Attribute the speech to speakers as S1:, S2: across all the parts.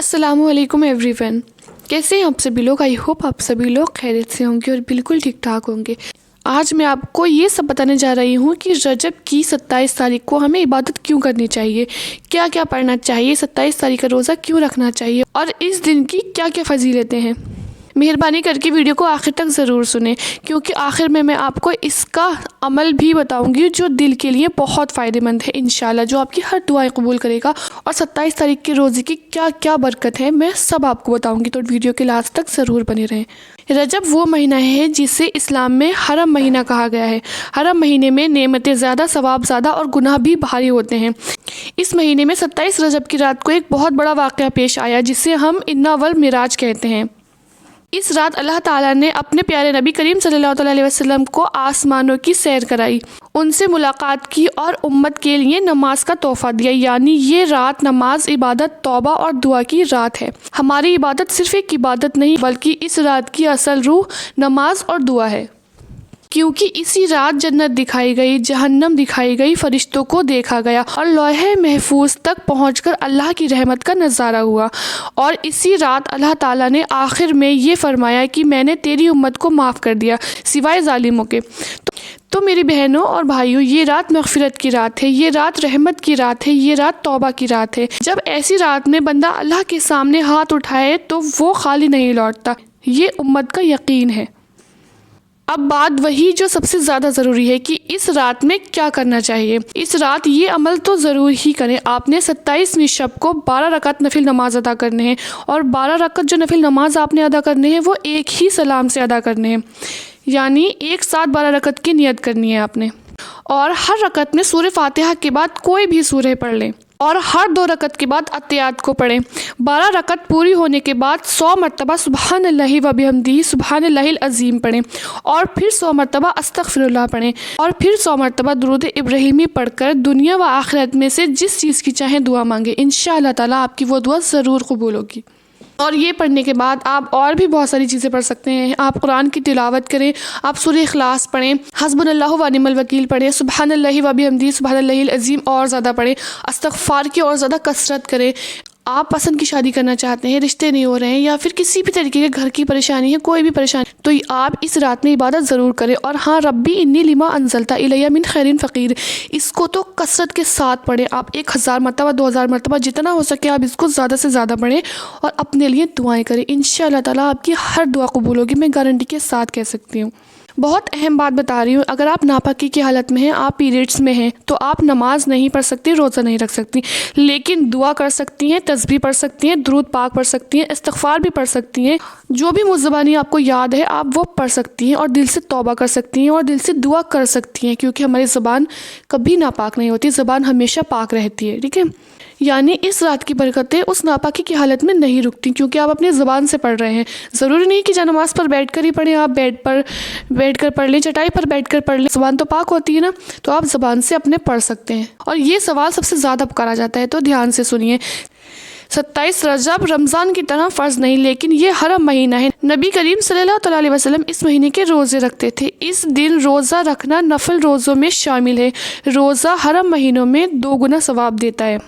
S1: अस्सलाम वालेकुम एवरीवन। कैसे हैं आप सभी लोग? आई होप आप सभी लोग खैरियत से होंगे और बिल्कुल ठीक ठाक होंगे। आज मैं आपको ये सब बताने जा रही हूँ कि रजब की 27 तारीख को हमें इबादत क्यों करनी चाहिए, क्या क्या पढ़ना चाहिए, 27 तारीख का रोज़ा क्यों रखना चाहिए और इस दिन की क्या क्या फजीलतें हैं। मेहरबानी करके वीडियो को आखिर तक ज़रूर सुने, क्योंकि आखिर में मैं आपको इसका अमल भी बताऊंगी जो दिल के लिए बहुत फ़ायदेमंद है इंशाल्लाह, जो आपकी हर दुआएं कबूल करेगा। और 27 तारीख के रोज़े की क्या क्या बरकत है मैं सब आपको बताऊंगी, तो वीडियो के लास्ट तक ज़रूर बने रहें। रजब वो महीना है जिसे इस्लाम में हरम महीना कहा गया है। हरम महीने में नेमतें ज़्यादा, सवाब ज़्यादा और गुनाह भी भारी होते हैं। इस महीने में 27 रजब की रात को एक बहुत बड़ा वाक़या पेश आया जिसे हम इन्ना वल मिराज कहते हैं। इस रात अल्लाह ताला ने अपने प्यारे नबी करीम सल्लल्लाहु अलैहि वसल्लम को आसमानों की सैर कराई, उनसे मुलाकात की और उम्मत के लिए नमाज का तोहफा दिया। यानी ये रात नमाज, इबादत, तौबा और दुआ की रात है। हमारी इबादत सिर्फ एक इबादत नहीं बल्कि इस रात की असल रूह नमाज और दुआ है, क्योंकि इसी रात जन्नत दिखाई गई, जहन्नम दिखाई गई, फरिश्तों को देखा गया और लौहे महफूज तक पहुंचकर अल्लाह की रहमत का नज़ारा हुआ। और इसी रात अल्लाह ताला ने आखिर में ये फरमाया कि मैंने तेरी उम्मत को माफ़ कर दिया सिवाय जालिमों के। तो मेरी बहनों और भाइयों, ये रात मग़फ़िरत की रात है, ये रात रहमत की रात है, ये रात तौबा की रात है। जब ऐसी रात में बंदा अल्लाह के सामने हाथ उठाए तो वो खाली नहीं लौटता, ये उम्मत का यकीन है। अब बात वही जो सबसे ज़्यादा ज़रूरी है कि इस रात में क्या करना चाहिए। इस रात ये अमल तो ज़रूर ही करें। आपने 27वीं शब को 12 रकात नफिल नमाज अदा करने हैं और 12 रकात जो नफिल नमाज आपने अदा करने हैं वो एक ही सलाम से अदा करने हैं, यानी एक साथ 12 रकात की नियत करनी है आपने। और हर रकात में सूरह फातिहा के बाद कोई भी सूरह पढ़ लें और हर 2 रकात के बाद अत्तहियात को पढ़ें। 12 रकात पूरी होने के बाद 100 मरतबा सुबहानल्लाहि व बिहम्दिही सुबहानल्लाहिल अज़ीम पढ़ें और फिर 100 मरतबा अस्तग़फिरुल्लाह पढ़ें और फिर 100 मरतबा दुरूद इब्राहिमी पढ़कर दुनिया व आखिरत में से जिस चीज़ की चाहें दुआ मांगे। इंशाअल्लाह ताला आपकी वो दुआ ज़रूर कबूल होगी। और ये पढ़ने के बाद आप और भी बहुत सारी चीज़ें पढ़ सकते हैं। आप कुरान की तिलावत करें, आप सूरह इखलास पढ़ें, हस्बुनल्लाहु व निअमल वकील पढ़ें, सुबहानल्लाहि व बिहम्दिही सुबहानल्लाहिल अज़ीम और ज़्यादा पढ़ें, इस्तिग़फ़ार की और ज़्यादा कसरत करें। आप पसंद की शादी करना चाहते हैं, रिश्ते नहीं हो रहे हैं या फिर किसी भी तरीके के घर की परेशानी है, कोई भी परेशानी, तो आप इस रात में इबादत ज़रूर करें। और हाँ, रब्बी इन्नी लिमा अंज़लता इलैया मिन खैरिन फ़क़ीर, इसको तो कसरत के साथ पढ़ें। आप 1000 मरतबा, 2000 मरतबा, जितना हो सके आप इसको ज़्यादा से ज़्यादा पढ़ें और अपने लिए दुआएँ करें। इंशाअल्लाह ताला आपकी हर दुआ कबूल होगी, मैं गारंटी के साथ कह सकती हूँ। बहुत अहम बात बता रही हूँ, अगर आप नापाकी की हालत में हैं, आप पीरियड्स में हैं, तो आप नमाज नहीं पढ़ सकती, रोज़ा नहीं रख सकती, लेकिन दुआ कर सकती हैं, तस्बीह पढ़ सकती हैं, दुरूद पाक पढ़ सकती हैं, इस्तिग़फ़ार भी पढ़ सकती हैं। जो भी मुज़्ज़बानी आपको याद है आप वो पढ़ सकती हैं और दिल से तौबा कर सकती हैं और दिल से दुआ कर सकती हैं, क्योंकि हमारी ज़बान कभी नापाक नहीं होती, ज़बान हमेशा पाक रहती है। ठीक है, यानी इस रात की बरकतें उस नापाकी की हालत में नहीं रुकती, क्योंकि आप अपनी ज़बान से पढ़ रहे हैं। ज़रूरी नहीं कि नमाज पर बैठ कर ही पढ़ें, आप बेड पर बैठ कर पढ़ लें, चटाई पर बैठ कर पढ़ लें, ज़बान तो पाक होती है ना, तो आप ज़बान से अपने पढ़ सकते हैं। और ये सवाल सबसे ज़्यादा पुकारा जाता है, तो ध्यान से सुनिए। 27 रजब रमज़ान की तरह फ़र्ज़ नहीं, लेकिन ये हरम महीना है। नबी करीम सल्लल्लाहु अलैहि वसल्लम इस महीने के रोज़े रखते थे। इस दिन रोज़ा रखना नफल रोज़ों में शामिल है। रोज़ा हरम महीनों में 2 गुना सवाब देता है।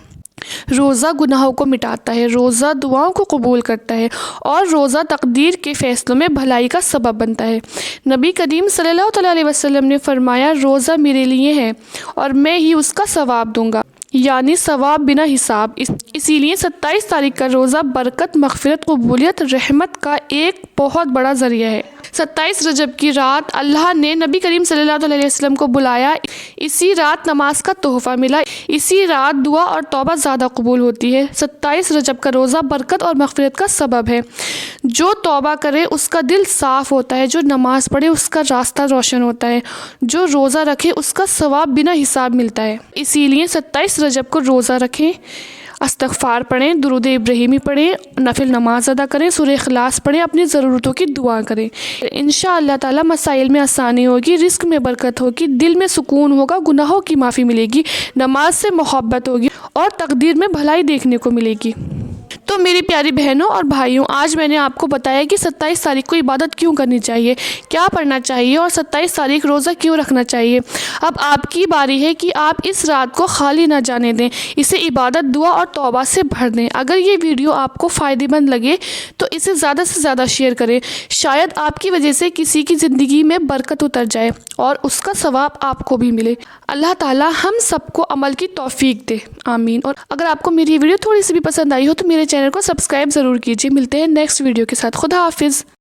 S1: रोज़ा गुनाहों को मिटाता है, रोज़ा दुआओं को कबूल करता है और रोज़ा तकदीर के फ़ैसलों में भलाई का सबब बनता है। नबी करीम सल्लल्लाहु अलैहि वसल्लम ने फरमाया, रोज़ा मेरे लिए है और मैं ही उसका सवाब दूंगा, यानी सवाब बिना हिसाब। इसीलिए 27 तारीख का रोज़ा बरकत, मग़फ़िरत, कबूलियत, रहमत का एक बहुत बड़ा ज़रिया है। 27 रजब की रात अल्लाह ने नबी करीम सल्लल्लाहु अलैहि वसल्लम को बुलाया, इसी रात नमाज का तोहफ़ा मिला, इसी रात दुआ और तौबा ज़्यादा कबूल होती है। 27 रजब का रोज़ा बरकत और मग़फ़िरत का सबब है। जो तौबा करे उसका दिल साफ़ होता है, जो नमाज़ पढ़े उसका रास्ता रोशन होता है, जो रोज़ा रखे उसका सवाब बिना हिसाब मिलता है। इसीलिए 27 रजब को रोज़ा रखें, इस्तिग़फ़ार पढ़ें, दुरूद इब्राहिमी पढ़ें, नफिल नमाज अदा करें, सूरह इखलास पढ़ें, अपनी ज़रूरतों की दुआ करें। इंशाअल्लाह ताला मसाइल में आसानी होगी, रिस्क में बरकत होगी, दिल में सुकून होगा, गुनाहों की माफ़ी मिलेगी, नमाज से मोहब्बत होगी और तकदीर में भलाई देखने को मिलेगी। تو میری پیاری بہنوں اور بھائیوں، آج میں نے آپ کو بتایا کہ 27 تاریخ کو عبادت کیوں کرنی چاہیے، کیا پڑھنا چاہیے اور 27 تاریخ روزہ کیوں رکھنا چاہیے۔ اب آپ کی باری ہے کہ آپ اس رات کو خالی نہ جانے دیں، اسے عبادت، دعا اور توبہ سے بھر دیں۔ اگر یہ ویڈیو آپ کو فائدہ مند لگے تو اسے زیادہ سے زیادہ شیئر کریں، شاید آپ کی وجہ سے کسی کی زندگی میں برکت اتر جائے اور اس کا ثواب آپ کو بھی ملے۔ اللہ تعالیٰ ہم سب کو عمل کی توفیق دے، آمین۔ اور اگر آپ کو میری ویڈیو تھوڑی سی بھی پسند آئی ہو تو میرے چینل کو سبسکرائب ضرور کیجیے۔ ملتے ہیں نیکسٹ ویڈیو کے ساتھ۔ خدا حافظ۔